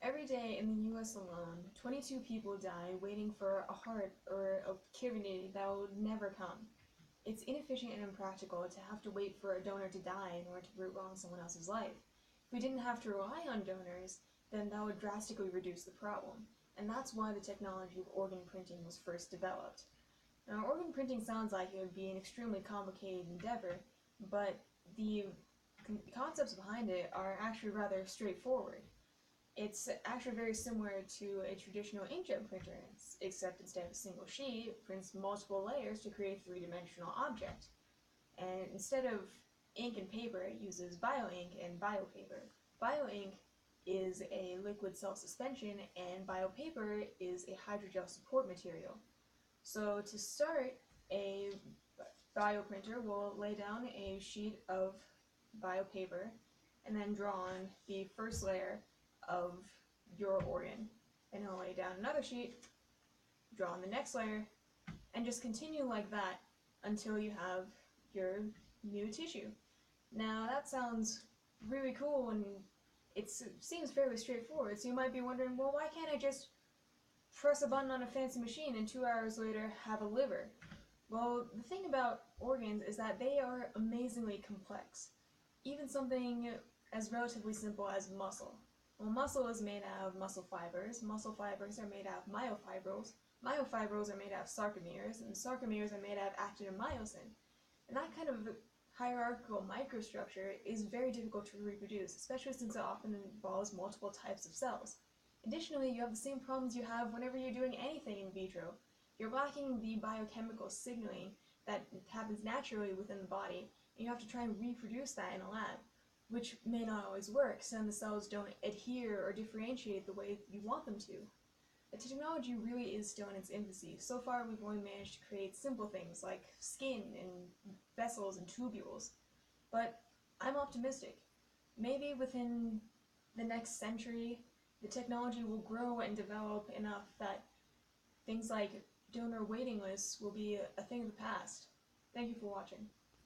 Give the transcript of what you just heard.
Every day in the US alone, 22 people die waiting for a heart or a kidney that will never come. It's inefficient and impractical to have to wait for a donor to die in order to prolong someone else's life. If we didn't have to rely on donors, then that would drastically reduce the problem. And that's why the technology of organ printing was first developed. Now, organ printing sounds like it would be an extremely complicated endeavor, but the concepts behind it are actually rather straightforward. It's actually very similar to a traditional inkjet printer, except instead of a single sheet, it prints multiple layers to create a three-dimensional object. And instead of ink and paper, it uses bioink and biopaper. Bioink is a liquid cell suspension, and biopaper is a hydrogel support material. So to start, a bioprinter will lay down a sheet of biopaper and then draw on the first layer of your organ. And he'll lay down another sheet, draw on the next layer, and just continue like that until you have your new tissue. Now that sounds really cool and it seems fairly straightforward, so you might be wondering, well, why can't I just press a button on a fancy machine and 2 hours later have a liver? Well, the thing about organs is that they are amazingly complex. Even something as relatively simple as muscle. Well, muscle is made out of muscle fibers are made out of myofibrils are made out of sarcomeres, and sarcomeres are made out of actin and myosin. And that kind of hierarchical microstructure is very difficult to reproduce, especially since it often involves multiple types of cells. Additionally, you have the same problems you have whenever you're doing anything in vitro. You're lacking the biochemical signaling that happens naturally within the body, and you have to try and reproduce that in a lab, which may not always work, since the cells don't adhere or differentiate the way you want them to. The technology really is still in its infancy. So far, we've only managed to create simple things like skin and vessels and tubules. But I'm optimistic. Maybe within the next century, the technology will grow and develop enough that things like donor waiting lists will be a thing of the past. Thank you for watching.